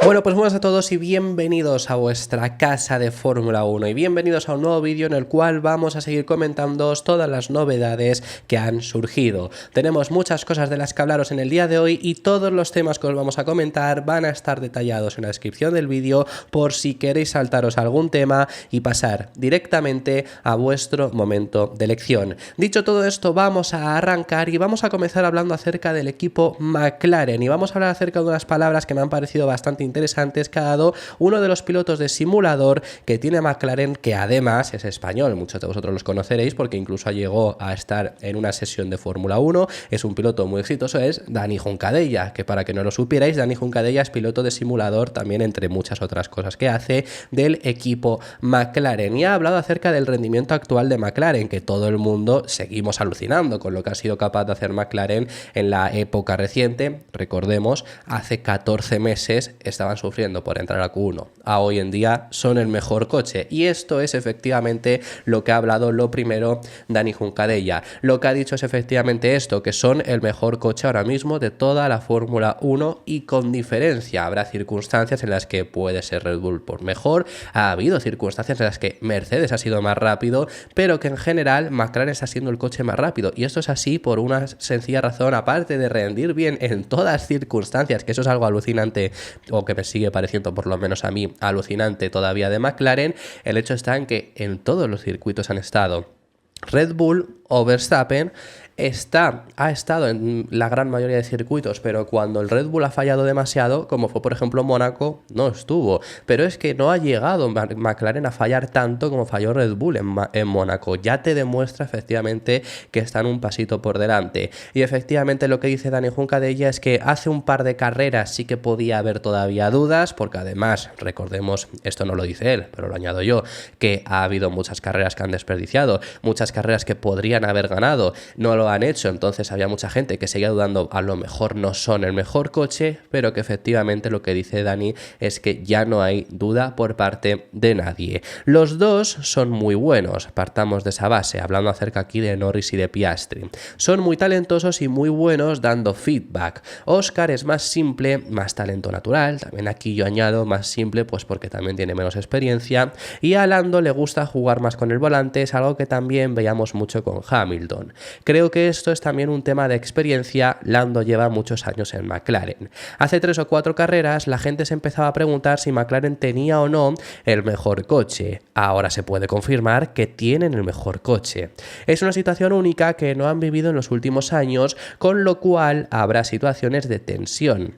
Bueno, pues buenas a todos y bienvenidos a vuestra casa de Fórmula 1 y bienvenidos a un nuevo vídeo en el cual vamos a seguir comentándoos todas las novedades que han surgido. Tenemos muchas cosas de las que hablaros en el día de hoy y todos los temas que os vamos a comentar van a estar detallados en la descripción del vídeo por si queréis saltaros algún tema y pasar directamente a vuestro momento de elección. Dicho todo esto, vamos a arrancar y vamos a comenzar hablando acerca del equipo McLaren y vamos a hablar acerca de unas palabras que me han parecido bastante interesantes que ha dado uno de los pilotos de simulador que tiene McLaren, que además es español. Muchos de vosotros los conoceréis porque incluso llegó a estar en una sesión de Fórmula 1. Es un piloto muy exitoso, es Dani Juncadella, que para que no lo supierais, Dani Juncadella es piloto de simulador también, entre muchas otras cosas que hace, del equipo McLaren, y ha hablado acerca del rendimiento actual de McLaren, que todo el mundo seguimos alucinando con lo que ha sido capaz de hacer McLaren en la época reciente. Recordemos, hace 14 meses estaban sufriendo por entrar a Q1, a hoy en día son el mejor coche, y esto es efectivamente lo que ha hablado lo primero Dani Juncadella. Lo que ha dicho es efectivamente esto, que son el mejor coche ahora mismo de toda la Fórmula 1 y con diferencia. Habrá circunstancias en las que puede ser Red Bull por mejor, ha habido circunstancias en las que Mercedes ha sido más rápido, pero que en general McLaren está siendo el coche más rápido, y esto es así por una sencilla razón. Aparte de rendir bien en todas circunstancias, que eso es algo alucinante, o que me sigue pareciendo por lo menos a mí alucinante todavía de McLaren, el hecho está en que en todos los circuitos han estado Red Bull o Verstappen. Ha estado en la gran mayoría de circuitos, pero cuando el Red Bull ha fallado demasiado, como fue por ejemplo Mónaco, no estuvo. Pero es que no ha llegado McLaren a fallar tanto como falló Red Bull en Mónaco. Ya te demuestra efectivamente que están un pasito por delante. Y efectivamente lo que dice Dani Juncadella es que hace un par de carreras sí que podía haber todavía dudas, porque además, recordemos, esto no lo dice él, pero lo añado yo, que ha habido muchas carreras que han desperdiciado, muchas carreras que podrían haber ganado, no lo han hecho. Entonces había mucha gente que seguía dudando, a lo mejor no son el mejor coche, pero que efectivamente lo que dice Dani es que ya no hay duda por parte de nadie. Los dos son muy buenos, partamos de esa base, hablando acerca aquí de Norris y de Piastri. Son muy talentosos y muy buenos dando feedback. Oscar es más simple, más talento natural, también aquí yo añado más simple pues porque también tiene menos experiencia, y a Lando le gusta jugar más con el volante, es algo que también veíamos mucho con Hamilton. Creo que esto es también un tema de experiencia. Lando lleva muchos años en McLaren. Hace 3 o 4 carreras la gente se empezaba a preguntar si McLaren tenía o no el mejor coche. Ahora se puede confirmar que tienen el mejor coche. Es una situación única que no han vivido en los últimos años, con lo cual habrá situaciones de tensión.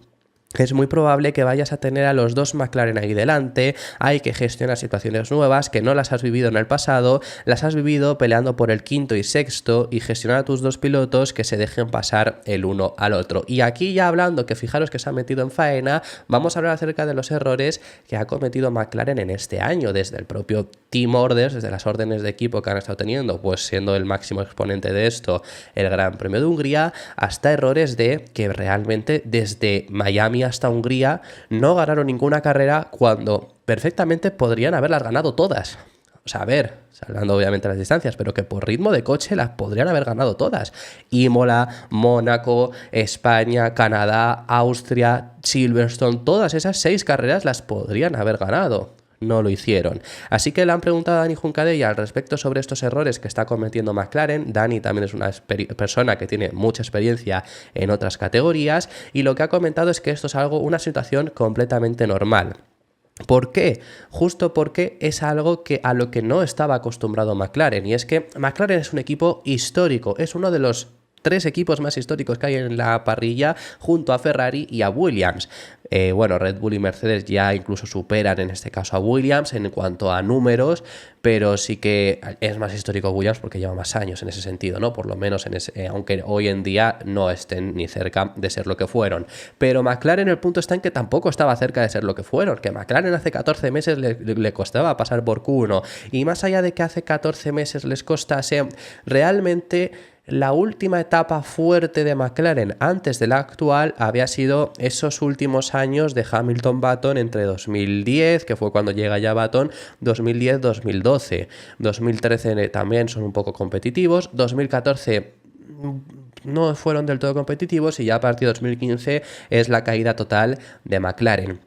Es muy probable que vayas a tener a los dos McLaren ahí delante. Hay que gestionar situaciones nuevas que no las has vivido en el pasado, las has vivido peleando por el quinto y sexto, y gestionar a tus dos pilotos que se dejen pasar el uno al otro. Y aquí ya hablando, que fijaros que se ha metido en faena, vamos a hablar acerca de los errores que ha cometido McLaren en este año, desde el propio Team Orders, desde las órdenes de equipo que han estado teniendo, pues siendo el máximo exponente de esto el Gran Premio de Hungría, hasta errores de que realmente desde Miami hasta Hungría no ganaron ninguna carrera cuando perfectamente podrían haberlas ganado todas. O sea, a ver, salvando obviamente las distancias, pero que por ritmo de coche las podrían haber ganado todas. Imola, Mónaco, España, Canadá, Austria, Silverstone, todas esas 6 carreras las podrían haber ganado. No lo hicieron. Así que le han preguntado a Dani Juncadella al respecto sobre estos errores que está cometiendo McLaren. Dani también es una persona que tiene mucha experiencia en otras categorías, y lo que ha comentado es que esto es una situación completamente normal. ¿Por qué? Justo porque es algo a lo que no estaba acostumbrado McLaren, y es que McLaren es un equipo histórico, es uno de los 3 equipos más históricos que hay en la parrilla, junto a Ferrari y a Williams. Red Bull y Mercedes ya incluso superan en este caso a Williams en cuanto a números, pero sí que es más histórico Williams porque lleva más años en ese sentido, ¿no? Por lo menos aunque hoy en día no estén ni cerca de ser lo que fueron. Pero McLaren, el punto está en que tampoco estaba cerca de ser lo que fueron, que McLaren hace 14 meses le costaba pasar por Q1, y más allá de que hace 14 meses les costase, realmente la última etapa fuerte de McLaren antes de la actual había sido esos últimos años de Hamilton-Button entre 2010, que fue cuando llega ya Button, 2010-2012. 2013 también son un poco competitivos, 2014 no fueron del todo competitivos, y ya a partir de 2015 es la caída total de McLaren.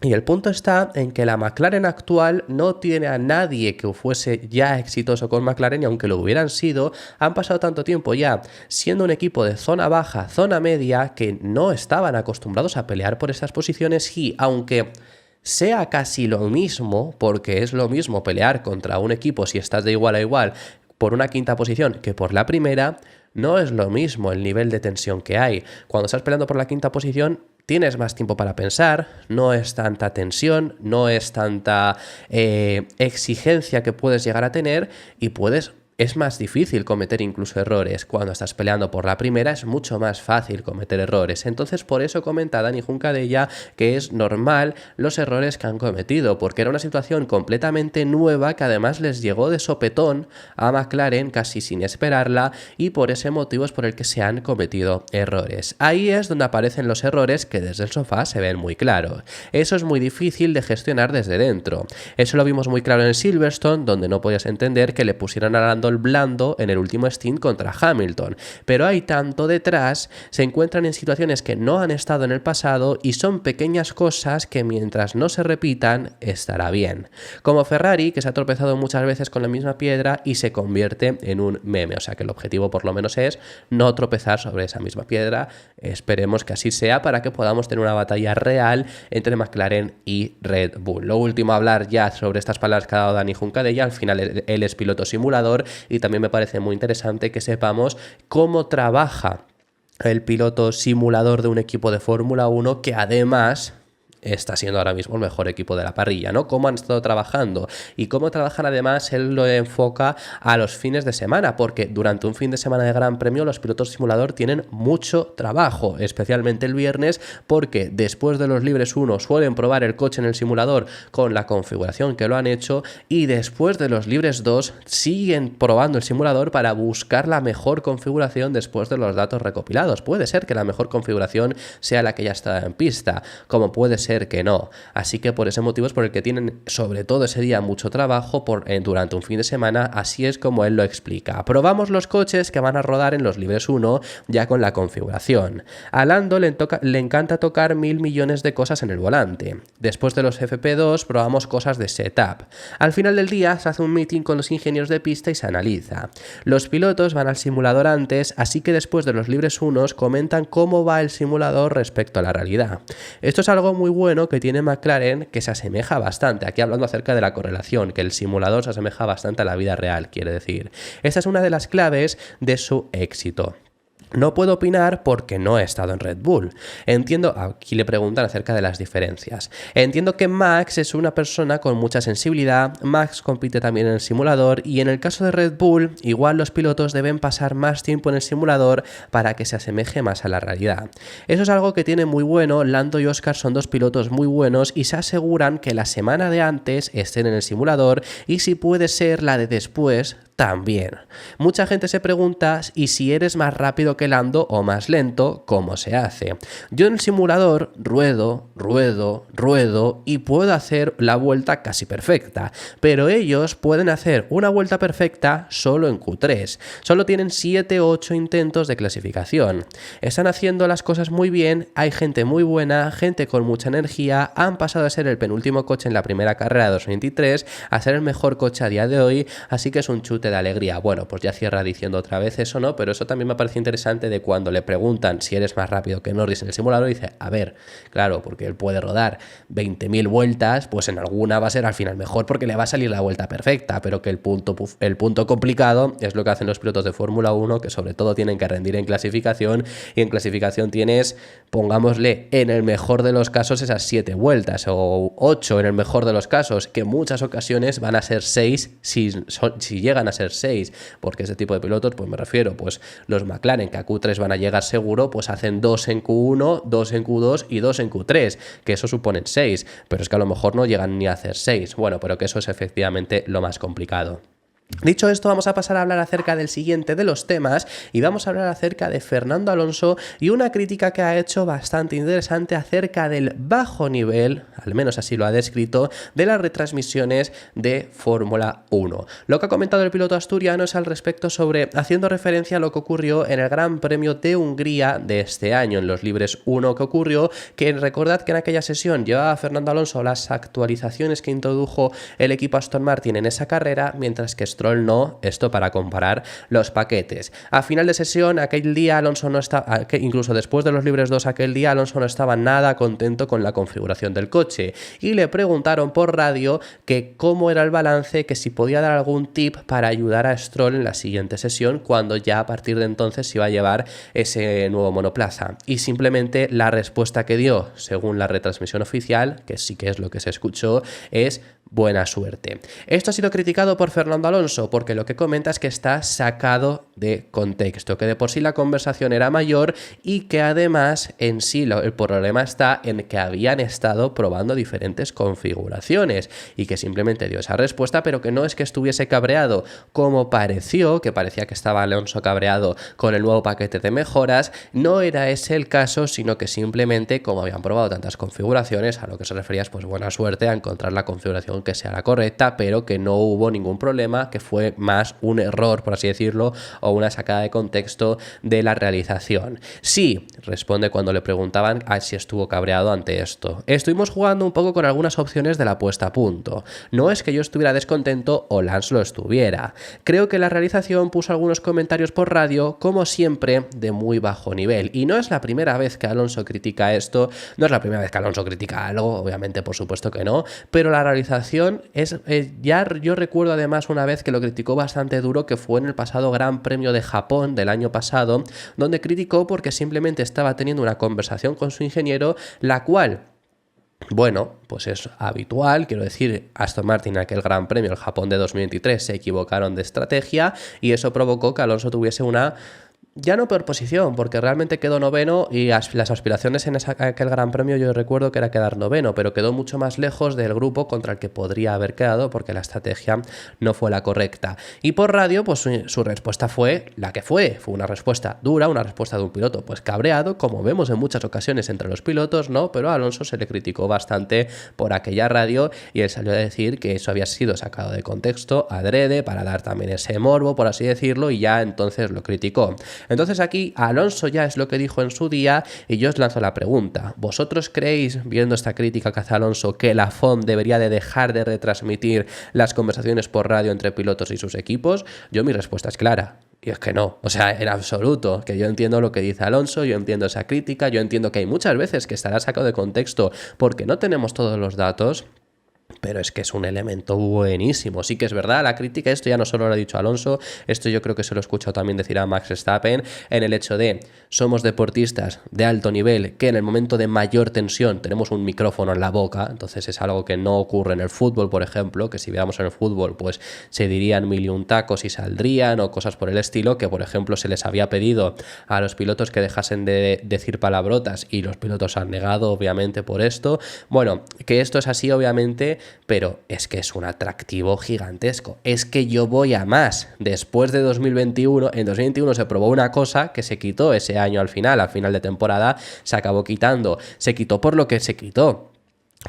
Y el punto está en que la McLaren actual no tiene a nadie que fuese ya exitoso con McLaren, y aunque lo hubieran sido, han pasado tanto tiempo ya siendo un equipo de zona baja, zona media, que no estaban acostumbrados a pelear por estas posiciones. Y aunque sea casi lo mismo, porque es lo mismo pelear contra un equipo si estás de igual a igual por una quinta posición que por la primera, no es lo mismo el nivel de tensión que hay. Cuando estás peleando por la quinta posición, tienes más tiempo para pensar, no es tanta tensión, no es tanta exigencia que puedes llegar a tener, y es más difícil cometer incluso errores. Cuando estás peleando por la primera es mucho más fácil cometer errores. Entonces por eso comenta Dani Juncadella que es normal los errores que han cometido, porque era una situación completamente nueva que además les llegó de sopetón a McLaren casi sin esperarla, y por ese motivo es por el que se han cometido errores. Ahí es donde aparecen los errores que desde el sofá se ven muy claros. Eso es muy difícil de gestionar desde dentro. Eso lo vimos muy claro en Silverstone, donde no podías entender que le pusieran a Lando el blando en el último stint contra Hamilton, pero hay tanto detrás, se encuentran en situaciones que no han estado en el pasado, y son pequeñas cosas que mientras no se repitan estará bien, como Ferrari, que se ha tropezado muchas veces con la misma piedra y se convierte en un meme. O sea que el objetivo por lo menos es no tropezar sobre esa misma piedra. Esperemos que así sea para que podamos tener una batalla real entre McLaren y Red Bull. Lo último a hablar ya sobre estas palabras que ha dado Dani Juncadella. Al final él es piloto simulador, y también me parece muy interesante que sepamos cómo trabaja el piloto simulador de un equipo de Fórmula 1 que además está siendo ahora mismo el mejor equipo de la parrilla, ¿no? Cómo han estado trabajando y cómo trabajan. Además, él lo enfoca a los fines de semana, porque durante un fin de semana de Gran Premio los pilotos simulador tienen mucho trabajo, especialmente el viernes, porque después de los libres 1 suelen probar el coche en el simulador con la configuración que lo han hecho, y después de los libres 2 siguen probando el simulador para buscar la mejor configuración después de los datos recopilados. Puede ser que la mejor configuración sea la que ya está en pista, como puede ser que no. Así que por ese motivo es por el que tienen sobre todo ese día mucho trabajo durante un fin de semana. Así es como él lo explica. Probamos los coches que van a rodar en los libres 1 ya con la configuración. A Lando le encanta tocar 1000 millones de cosas en el volante. Después de los FP2 probamos cosas de setup. Al final del día se hace un meeting con los ingenieros de pista y se analiza. Los pilotos van al simulador antes, así que después de los libres 1 comentan cómo va el simulador respecto a la realidad. Esto es algo muy bueno que tiene McLaren, que se asemeja bastante, aquí hablando acerca de la correlación, que el simulador se asemeja bastante a la vida real, quiere decir. Esta es una de las claves de su éxito. No puedo opinar porque no he estado en Red Bull. Entiendo, aquí le preguntan acerca de las diferencias. Entiendo que Max es una persona con mucha sensibilidad, Max compite también en el simulador, y en el caso de Red Bull, igual los pilotos deben pasar más tiempo en el simulador para que se asemeje más a la realidad. Eso es algo que tiene muy bueno. Lando y Oscar son dos pilotos muy buenos y se aseguran que la semana de antes estén en el simulador, y si puede ser la de después también. Mucha gente se pregunta y si eres más rápido que Lando o más lento, ¿cómo se hace? Yo en el simulador ruedo y puedo hacer la vuelta casi perfecta, pero ellos pueden hacer una vuelta perfecta solo en Q3. Solo tienen 7 o 8 intentos de clasificación. Están haciendo las cosas muy bien, hay gente muy buena, gente con mucha energía, han pasado a ser el penúltimo coche en la primera carrera de 2023 a ser el mejor coche a día de hoy, así que es un chute de alegría. Bueno, pues ya cierra diciendo otra vez eso, ¿no? Pero eso también me parece interesante, de cuando le preguntan si eres más rápido que Norris en el simulador, dice, a ver, claro, porque él puede rodar 20.000 vueltas, pues en alguna va a ser al final mejor porque le va a salir la vuelta perfecta, pero que el punto complicado es lo que hacen los pilotos de Fórmula 1, que sobre todo tienen que rendir en clasificación, y en clasificación tienes, pongámosle, en el mejor de los casos esas 7 vueltas, o 8 en el mejor de los casos, que en muchas ocasiones van a ser 6 si llegan a ser 6, porque ese tipo de pilotos, pues me refiero, pues los McLaren, que a Q3 van a llegar seguro, pues hacen 2 en Q1, 2 en Q2 y 2 en Q3, que eso suponen 6, pero es que a lo mejor no llegan ni a hacer 6. Bueno, pero que eso es efectivamente lo más complicado. Dicho esto, vamos a pasar a hablar acerca del siguiente de los temas y vamos a hablar acerca de Fernando Alonso y una crítica que ha hecho bastante interesante acerca del bajo nivel, al menos así lo ha descrito, de las retransmisiones de Fórmula 1. Lo que ha comentado el piloto asturiano es al respecto sobre, haciendo referencia a lo que ocurrió en el Gran Premio de Hungría de este año, en los Libres 1 que ocurrió, que recordad que en aquella sesión llevaba Fernando Alonso las actualizaciones que introdujo el equipo Aston Martin en esa carrera, mientras que Stroll no, esto para comparar los paquetes. A final de sesión, aquel día Alonso no estaba, incluso después de los Libres 2 aquel día, Alonso no estaba nada contento con la configuración del coche y le preguntaron por radio que cómo era el balance, que si podía dar algún tip para ayudar a Stroll en la siguiente sesión, cuando ya a partir de entonces se iba a llevar ese nuevo monoplaza. Y simplemente la respuesta que dio, según la retransmisión oficial, que sí que es lo que se escuchó, es buena suerte. Esto ha sido criticado por Fernando Alonso porque lo que comenta es que está sacado de contexto, que de por sí la conversación era mayor y que además en sí el problema está en que habían estado probando diferentes configuraciones y que simplemente dio esa respuesta, pero que no es que estuviese cabreado como pareció, que parecía que estaba Alonso cabreado con el nuevo paquete de mejoras. No era ese el caso, sino que simplemente como habían probado tantas configuraciones, a lo que se refería es pues buena suerte a encontrar la configuración que sea la correcta, pero que no hubo ningún problema, que fue más un error, por así decirlo, o una sacada de contexto de la realización. Sí, responde cuando le preguntaban a si estuvo cabreado ante esto. Estuvimos jugando un poco con algunas opciones de la puesta a punto. No es que yo estuviera descontento o Lance lo estuviera. Creo que la realización puso algunos comentarios por radio, como siempre, de muy bajo nivel. Y no es la primera vez que Alonso critica esto, no es la primera vez que Alonso critica algo, obviamente, por supuesto que no, pero la realización es, ya yo recuerdo además una vez que lo criticó bastante duro, que fue en el pasado Gran Premio de Japón del año pasado, donde criticó porque simplemente estaba teniendo una conversación con su ingeniero, la cual, bueno, pues es habitual, quiero decir, Aston Martin en aquel Gran Premio, el Japón de 2023, se equivocaron de estrategia y eso provocó que Alonso tuviese una... ya no peor posición, porque realmente quedó noveno y las aspiraciones en aquel Gran Premio yo recuerdo que era quedar noveno, pero quedó mucho más lejos del grupo contra el que podría haber quedado porque la estrategia no fue la correcta. Y por radio, pues su respuesta fue la que fue una respuesta dura, una respuesta de un piloto pues cabreado, como vemos en muchas ocasiones entre los pilotos, ¿no? Pero a Alonso se le criticó bastante por aquella radio y él salió a decir que eso había sido sacado de contexto adrede para dar también ese morbo, por así decirlo, y ya entonces lo criticó. Entonces aquí Alonso ya es lo que dijo en su día y yo os lanzo la pregunta. ¿Vosotros creéis, viendo esta crítica que hace Alonso, que la FOM debería de dejar de retransmitir las conversaciones por radio entre pilotos y sus equipos? Yo mi respuesta es clara. Y es que no, o sea, en absoluto, que yo entiendo lo que dice Alonso, yo entiendo esa crítica, yo entiendo que hay muchas veces que estará sacado de contexto porque no tenemos todos los datos, pero es que es un elemento buenísimo. Sí que es verdad, la crítica, esto ya no solo lo ha dicho Alonso, esto yo creo que se lo he escuchado también decir a Max Verstappen, en el hecho de somos deportistas de alto nivel que en el momento de mayor tensión tenemos un micrófono en la boca, entonces es algo que no ocurre en el fútbol, por ejemplo, que si viéramos en el fútbol pues se dirían mil y un tacos y saldrían o cosas por el estilo, que por ejemplo se les había pedido a los pilotos que dejasen de decir palabrotas y los pilotos han negado obviamente por esto. Bueno, que esto es así obviamente, pero es que es un atractivo gigantesco. Es que yo voy a más. Después de 2021, en 2021 se probó una cosa que se quitó ese año al final de temporada, se acabó quitando. Se quitó por lo que se quitó,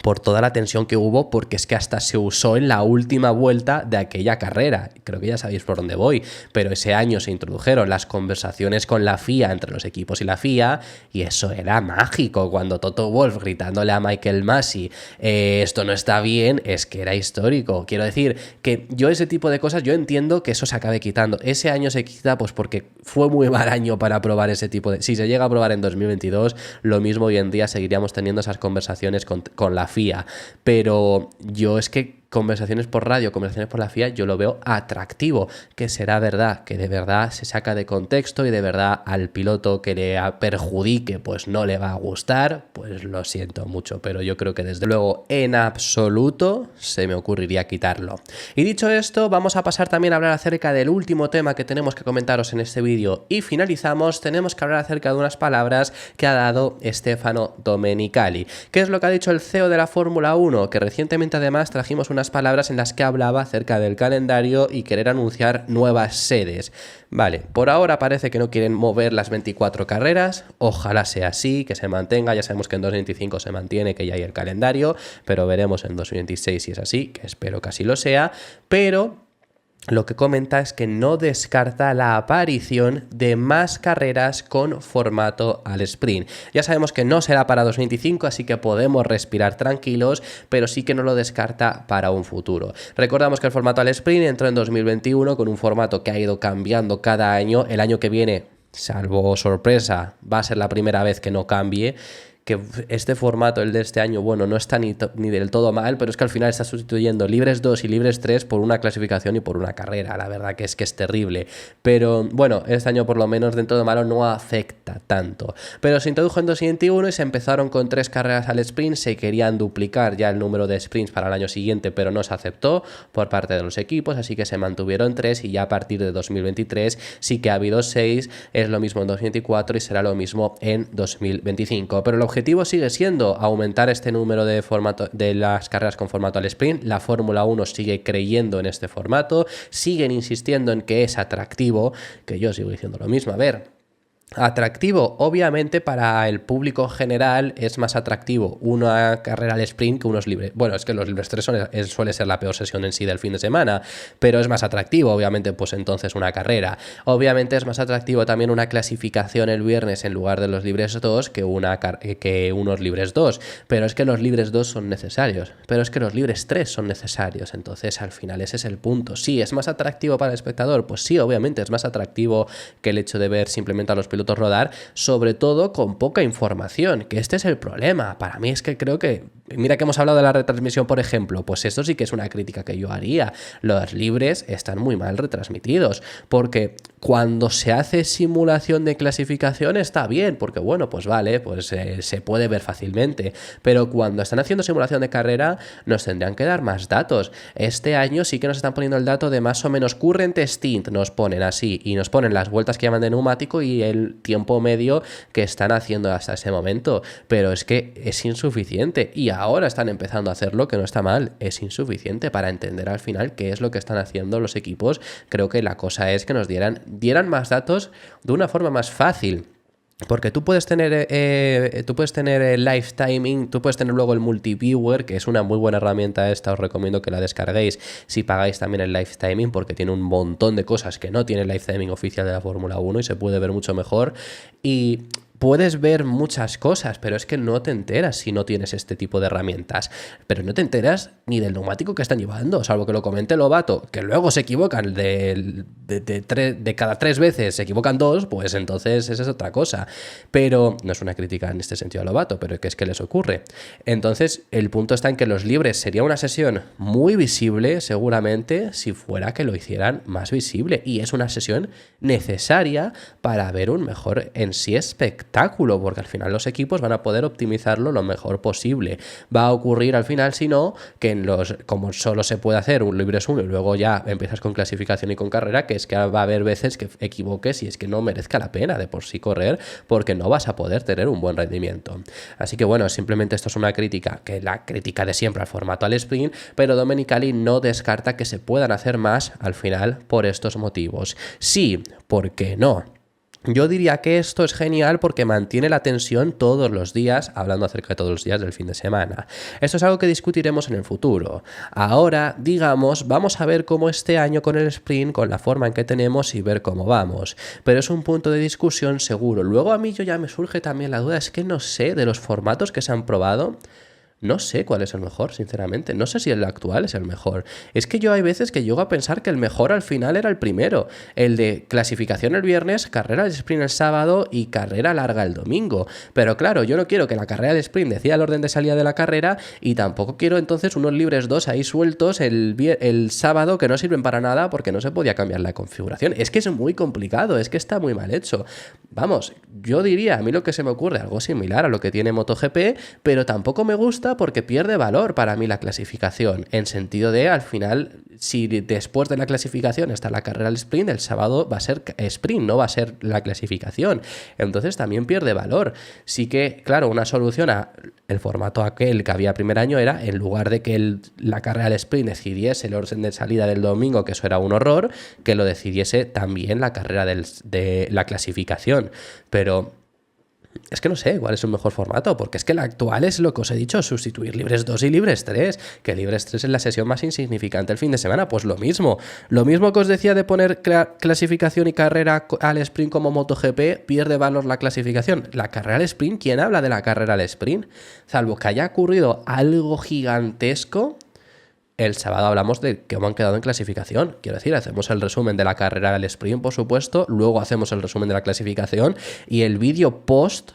por toda la tensión que hubo, porque es que hasta se usó en la última vuelta de aquella carrera. Creo que ya sabéis por dónde voy, pero ese año se introdujeron las conversaciones con la FIA, entre los equipos y la FIA, y eso era mágico. Cuando Toto Wolff gritándole a Michael Masi, esto no está bien, es que era histórico. Quiero decir que yo ese tipo de cosas, yo entiendo que eso se acabe quitando. Ese año se quita pues porque fue muy mal año para probar ese tipo de... Si se llega a probar en 2022, lo mismo hoy en día seguiríamos teniendo esas conversaciones con la FIA, pero yo es que conversaciones por radio, conversaciones por la FIA, yo lo veo atractivo, que será verdad, que de verdad se saca de contexto y de verdad al piloto que le perjudique pues no le va a gustar, pues lo siento mucho, pero yo creo que desde luego en absoluto se me ocurriría quitarlo. Y dicho esto, vamos a pasar también a hablar acerca del último tema que tenemos que comentaros en este vídeo y finalizamos. Tenemos que hablar acerca de unas palabras que ha dado Stefano Domenicali. ¿Qué es lo que ha dicho el CEO de la Fórmula 1? Que recientemente además trajimos una unas palabras en las que hablaba acerca del calendario y querer anunciar nuevas sedes. Vale, por ahora parece que no quieren mover las 24 carreras, ojalá sea así, que se mantenga, ya sabemos que en 2025 se mantiene, que ya hay el calendario, pero veremos en 2026 si es así, que espero que así lo sea, pero lo que comenta es que no descarta la aparición de más carreras con formato al sprint. Ya sabemos que no será para 2025, así que podemos respirar tranquilos, pero sí que no lo descarta para un futuro. Recordamos que el formato al sprint entró en 2021 con un formato que ha ido cambiando cada año. El año que viene, salvo sorpresa, va a ser la primera vez que no cambie. Que este formato, el de este año, bueno, no está ni del todo mal, pero es que al final está sustituyendo libres 2 y libres 3 por una clasificación y por una carrera. La verdad que es terrible. Pero bueno, este año por lo menos dentro de malo no afecta tanto. Pero se introdujo en 2021 y se empezaron con 3 carreras al sprint. Se querían duplicar ya el número de sprints para el año siguiente, pero no se aceptó por parte de los equipos, así que se mantuvieron 3 y ya a partir de 2023 sí que ha habido 6. Es lo mismo en 2024 y será lo mismo en 2025. Pero el objetivo sigue siendo aumentar este número de las carreras con formato al sprint. La Fórmula 1 sigue creyendo en este formato, siguen insistiendo en que es atractivo, que yo sigo diciendo lo mismo. A ver, atractivo, obviamente para el público general es más atractivo una carrera al sprint que unos libres. Bueno, es que los libres 3 suele ser la peor sesión en sí del fin de semana, pero es más atractivo, obviamente, pues entonces una carrera. Obviamente es más atractivo también una clasificación el viernes en lugar de los libres 2 que unos libres 2, pero es que los libres 2 son necesarios, pero es que los libres 3 son necesarios, entonces al final ese es el punto. Sí, ¿es más atractivo para el espectador? Pues sí, obviamente es más atractivo que el hecho de ver simplemente a los pilotos rodar, sobre todo con poca información, que este es el problema. Para mí es que creo que, mira que hemos hablado de la retransmisión, por ejemplo, pues esto sí que es una crítica que yo haría. Los libres están muy mal retransmitidos, porque cuando se hace simulación de clasificación está bien, porque bueno, pues vale, pues se puede ver fácilmente, pero cuando están haciendo simulación de carrera nos tendrían que dar más datos. Este año sí que nos están poniendo el dato de más o menos current stint, nos ponen así, y nos ponen las vueltas que llaman de neumático y el tiempo medio que están haciendo hasta ese momento, pero es que es insuficiente y ahora están empezando a hacerlo, que no está mal, es insuficiente para entender al final qué es lo que están haciendo los equipos. Creo que la cosa es que nos dieran más datos de una forma más fácil. Porque tú puedes tener el live timing, tú puedes tener luego el multiviewer, que es una muy buena herramienta esta, os recomiendo que la descarguéis si pagáis también el live timing, porque tiene un montón de cosas que no tiene el live timing oficial de la Fórmula 1 y se puede ver mucho mejor. Y puedes ver muchas cosas, pero es que no te enteras si no tienes este tipo de herramientas. Pero no te enteras ni del neumático que están llevando, salvo que lo comente Lobato, que luego se equivocan de cada 3 veces, se equivocan 2, pues entonces esa es otra cosa. Pero no es una crítica en este sentido a Lobato, pero que es que les ocurre. Entonces el punto está en que los libres sería una sesión muy visible, seguramente, si fuera que lo hicieran más visible. Y es una sesión necesaria para ver un mejor en sí espectáculo, porque al final los equipos van a poder optimizarlo lo mejor posible. Va a ocurrir al final, si no, que como solo se puede hacer un libres 1 y luego ya empiezas con clasificación y con carrera, que es que va a haber veces que equivoques y es que no merezca la pena de por sí correr, porque no vas a poder tener un buen rendimiento. Así que bueno, simplemente esto es una crítica, que la crítica de siempre al formato al sprint, pero Domenicali no descarta que se puedan hacer más al final por estos motivos. Sí, ¿por qué no? Yo diría que esto es genial porque mantiene la tensión todos los días, hablando acerca de todos los días del fin de semana. Esto es algo que discutiremos en el futuro. Ahora, digamos, vamos a ver cómo este año con el sprint, con la forma en que tenemos y ver cómo vamos. Pero es un punto de discusión seguro. Luego a mí ya me surge también la duda, es que no sé, de los formatos que se han probado, no sé cuál es el mejor, sinceramente. No sé si el actual es el mejor. Es que yo hay veces que llego a pensar que el mejor al final era el primero. El de clasificación el viernes, carrera de sprint el sábado y carrera larga el domingo. Pero claro, yo no quiero que la carrera de sprint decida el orden de salida de la carrera y tampoco quiero entonces unos libres 2 ahí sueltos el sábado que no sirven para nada porque no se podía cambiar la configuración. Es que es muy complicado, es que está muy mal hecho. Vamos, yo diría, a mí lo que se me ocurre, algo similar a lo que tiene MotoGP, pero tampoco me gusta gusta porque pierde valor para mí la clasificación, en sentido de, al final, si después de la clasificación está la carrera al sprint, el sábado va a ser sprint, no va a ser la clasificación. Entonces también pierde valor. Sí que, claro, una solución a el formato aquel que había primer año era, en lugar de que la carrera al sprint decidiese el orden de salida del domingo, que eso era un horror, que lo decidiese también la carrera de la clasificación. Pero es que no sé cuál es un mejor formato, porque es que el actual es lo que os he dicho, sustituir libres 2 y libres 3, que libres 3 es la sesión más insignificante el fin de semana. Pues lo mismo que os decía de poner clasificación y carrera al sprint como MotoGP, pierde valor la clasificación. La carrera al sprint, ¿quién habla de la carrera al sprint? Salvo que haya ocurrido algo gigantesco. El sábado hablamos de cómo han quedado en clasificación. Quiero decir, hacemos el resumen de la carrera del sprint, por supuesto, luego hacemos el resumen de la clasificación y el vídeo post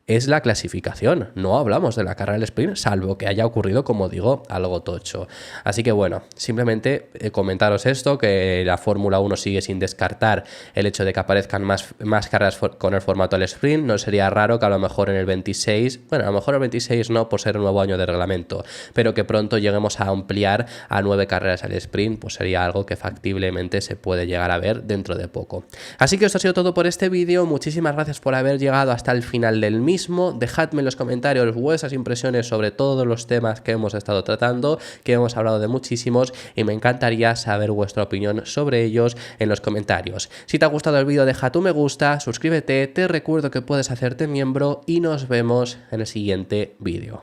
es la clasificación. No hablamos de la carrera del sprint, salvo que haya ocurrido, como digo, algo tocho. Así que bueno, simplemente comentaros esto, que la Fórmula 1 sigue sin descartar el hecho de que aparezcan más carreras con el formato del sprint. No sería raro que a lo mejor en el 26, bueno, a lo mejor el 26 no, por ser un nuevo año de reglamento, pero que pronto lleguemos a ampliar a 9 carreras al sprint, pues sería algo que factiblemente se puede llegar a ver dentro de poco. Así que esto ha sido todo por este vídeo. Muchísimas gracias por haber llegado hasta el final del mismo. Dejadme en los comentarios vuestras impresiones sobre todos los temas que hemos estado tratando, que hemos hablado de muchísimos, y me encantaría saber vuestra opinión sobre ellos en los comentarios. Si te ha gustado el vídeo, deja tu me gusta, suscríbete, te recuerdo que puedes hacerte miembro y nos vemos en el siguiente vídeo.